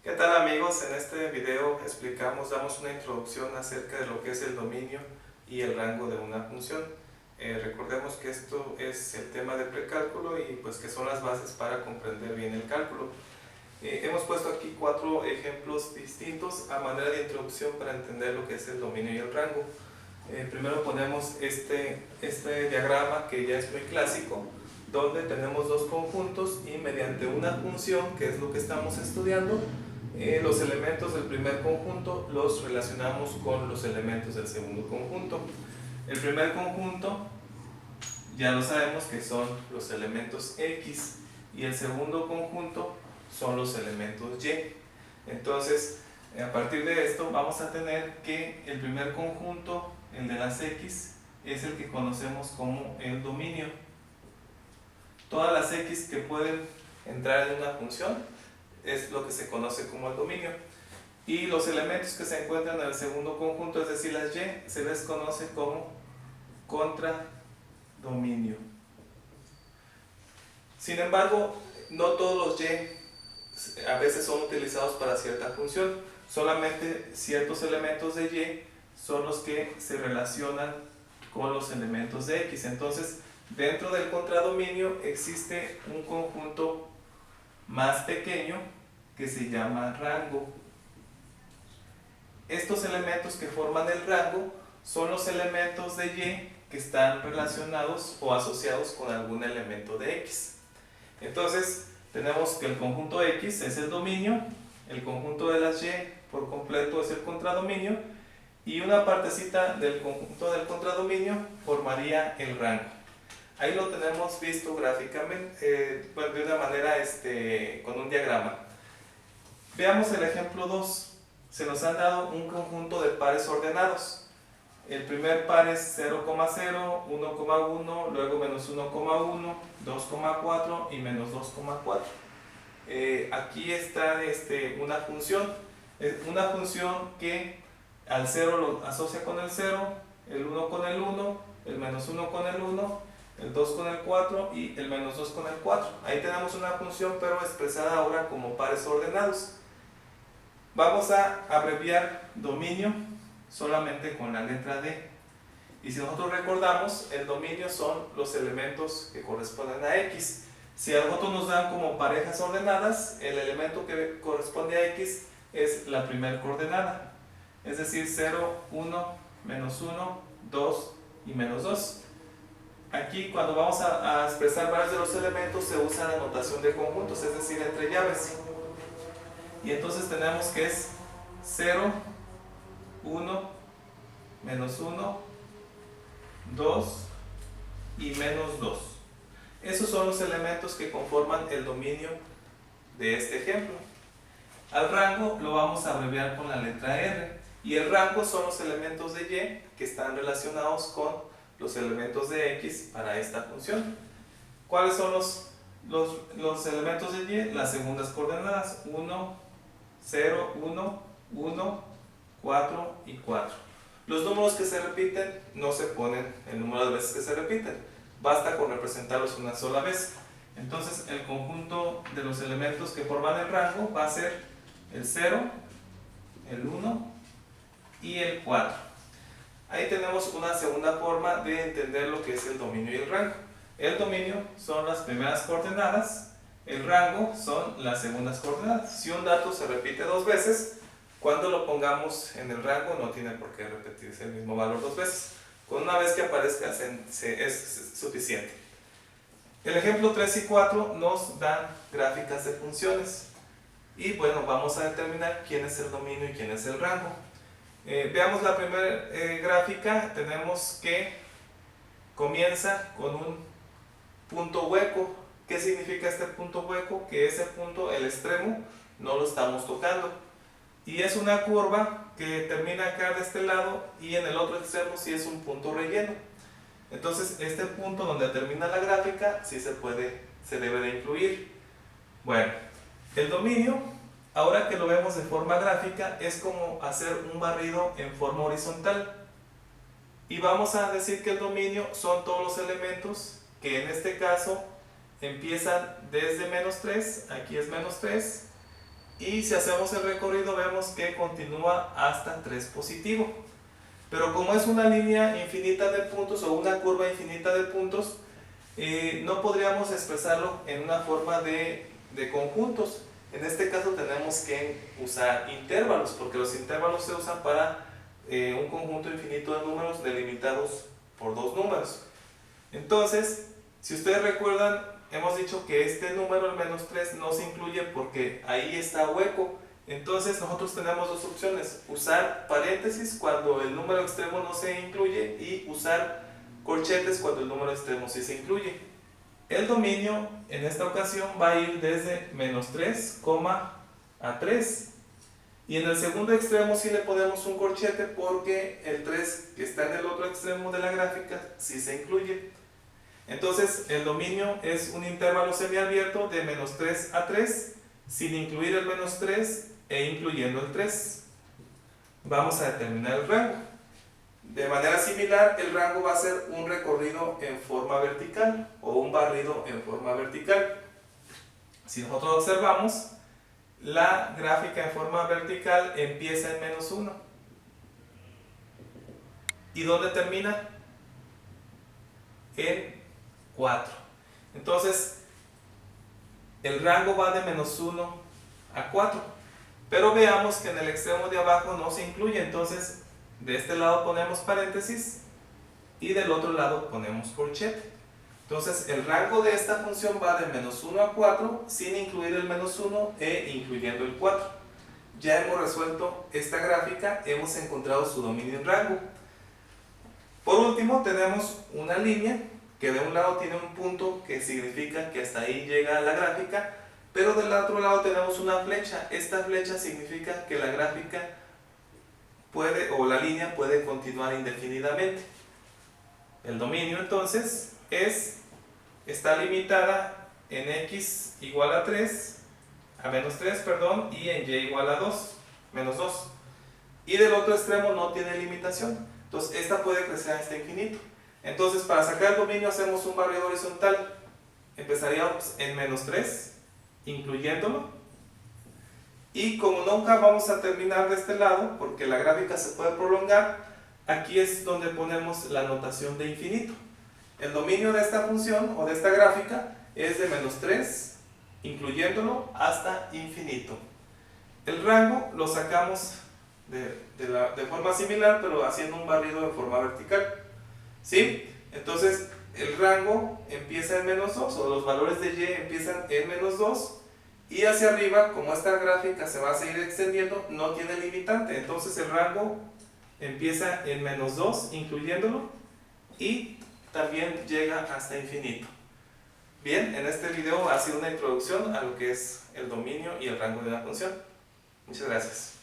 ¿Qué tal amigos? En este video damos una introducción acerca de lo que es el dominio y el rango de una función. Recordemos que esto es el tema de precálculo y pues que son las bases para comprender bien el cálculo. Hemos puesto aquí 4 ejemplos distintos a manera de introducción para entender lo que es el dominio y el rango. Primero ponemos este diagrama que ya es muy clásico, donde tenemos dos conjuntos y mediante una función, que es lo que estamos estudiando, los elementos del primer conjunto los relacionamos con los elementos del segundo conjunto. El primer conjunto ya lo sabemos que son los elementos X y el segundo conjunto son los elementos Y. Entonces, a partir de esto vamos a tener que el primer conjunto, el de las X, es el que conocemos como el dominio. Todas las X que pueden entrar en una función es lo que se conoce como el dominio. Y los elementos que se encuentran en el segundo conjunto, es decir, las Y, se les conoce como contradominio. Sin embargo, no todos los Y a veces son utilizados para cierta función. Solamente ciertos elementos de Y son los que se relacionan con los elementos de X. Entonces, dentro del contradominio existe un conjunto más pequeño que se llama rango. Estos elementos que forman el rango son los elementos de Y que están relacionados o asociados con algún elemento de X. Entonces, tenemos que el conjunto X es el dominio, el conjunto de las Y por completo es el contradominio, y una partecita del conjunto del contradominio formaría el rango. Ahí lo tenemos visto gráficamente, de una manera con un diagrama. Veamos el ejemplo 2. Se nos han dado un conjunto de pares ordenados. El primer par es 0,0, 1,1, luego menos 1,1, 2,4 y menos 2,4. Aquí está una función que al 0 lo asocia con el 0, el 1 con el 1, el menos 1 con el 1, el 2 con el 4 y el menos 2 con el 4. Ahí tenemos una función, pero expresada ahora como pares ordenados. Vamos a abreviar dominio solamente con la letra D. Y si nosotros recordamos, el dominio son los elementos que corresponden a X. Si a nosotros nos dan como parejas ordenadas, el elemento que corresponde a X es la primera coordenada. Es decir, 0, 1, menos 1, 2 y menos 2. Aquí cuando vamos a expresar varios de los elementos se usa la notación de conjuntos, es decir, entre llaves. Y entonces tenemos que es 0, 1, menos 1, 2 y menos 2. Esos son los elementos que conforman el dominio de este ejemplo. Al rango lo vamos a abreviar con la letra R. Y el rango son los elementos de Y que están relacionados con los elementos de X para esta función. ¿Cuáles son los elementos de Y? Las segundas coordenadas: 1, 0, 1, 1, 4 y 4. Los números que se repiten no se ponen el número de veces que se repiten, basta con representarlos una sola vez. Entonces el conjunto de los elementos que forman el rango va a ser el 0, el 1 y el 4. Ahí tenemos una segunda forma de entender lo que es el dominio y el rango. El dominio son las primeras coordenadas, el rango son las segundas coordenadas. Si un dato se repite dos veces, cuando lo pongamos en el rango no tiene por qué repetirse el mismo valor dos veces. Con una vez que aparezca es suficiente. El ejemplo 3 y 4 nos dan gráficas de funciones. Y bueno, vamos a determinar quién es el dominio y quién es el rango. Veamos la primera gráfica. Tenemos que comienza con un punto hueco. ¿Qué significa este punto hueco? Que ese punto, el extremo, no lo estamos tocando. Y es una curva que termina acá de este lado y en el otro extremo sí es un punto relleno. Entonces este punto donde termina la gráfica sí se debe de incluir. Bueno, el dominio, ahora que lo vemos de forma gráfica, es como hacer un barrido en forma horizontal. Y vamos a decir que el dominio son todos los elementos que en este caso empiezan desde menos 3, aquí es menos 3, y si hacemos el recorrido vemos que continúa hasta 3 positivo. Pero como es una línea infinita de puntos o una curva infinita de puntos, no podríamos expresarlo en una forma de conjuntos. En este caso tenemos que usar intervalos, porque los intervalos se usan para un conjunto infinito de números delimitados por dos números. Entonces, si ustedes recuerdan, hemos dicho que este número, el menos 3, no se incluye porque ahí está hueco. Entonces nosotros tenemos dos opciones: usar paréntesis cuando el número extremo no se incluye y usar corchetes cuando el número extremo sí se incluye. El dominio en esta ocasión va a ir desde menos 3, a 3. Y en el segundo extremo sí le ponemos un corchete porque el 3 que está en el otro extremo de la gráfica sí se incluye. Entonces el dominio es un intervalo semiabierto de menos 3 a 3 sin incluir el menos 3 e incluyendo el 3. Vamos a determinar el rango. De manera similar, el rango va a ser un recorrido en forma vertical o un barrido en forma vertical. Si nosotros observamos, la gráfica en forma vertical empieza en menos 1. ¿Y dónde termina? En 4. Entonces, el rango va de menos 1 a 4. Pero veamos que en el extremo de abajo no se incluye, entonces de este lado ponemos paréntesis y del otro lado ponemos corchete. Entonces el rango de esta función va de menos 1 a 4 sin incluir el menos 1 e incluyendo el 4. Ya hemos resuelto esta gráfica, hemos encontrado su dominio en rango. Por último tenemos una línea que de un lado tiene un punto que significa que hasta ahí llega la gráfica, pero del otro lado tenemos una flecha. Esta flecha significa que la gráfica puede, o la línea puede continuar indefinidamente. El dominio entonces está limitada en x igual a 3, a menos 3, perdón, y en y igual a 2, menos 2. Y del otro extremo no tiene limitación. Entonces esta puede crecer hasta infinito. Entonces para sacar el dominio hacemos un barrido horizontal. Empezaríamos en menos 3, incluyéndolo. Y como nunca vamos a terminar de este lado, porque la gráfica se puede prolongar, aquí es donde ponemos la notación de infinito. El dominio de esta función o de esta gráfica es de menos 3, incluyéndolo, hasta infinito. El rango lo sacamos de forma similar, pero haciendo un barrido de forma vertical. ¿Sí? Entonces el rango empieza en menos 2, o los valores de y empiezan en menos 2, y hacia arriba, como esta gráfica se va a seguir extendiendo, no tiene limitante. Entonces el rango empieza en menos 2, incluyéndolo, y también llega hasta infinito. Bien, en este video ha sido una introducción a lo que es el dominio y el rango de una función. Muchas gracias.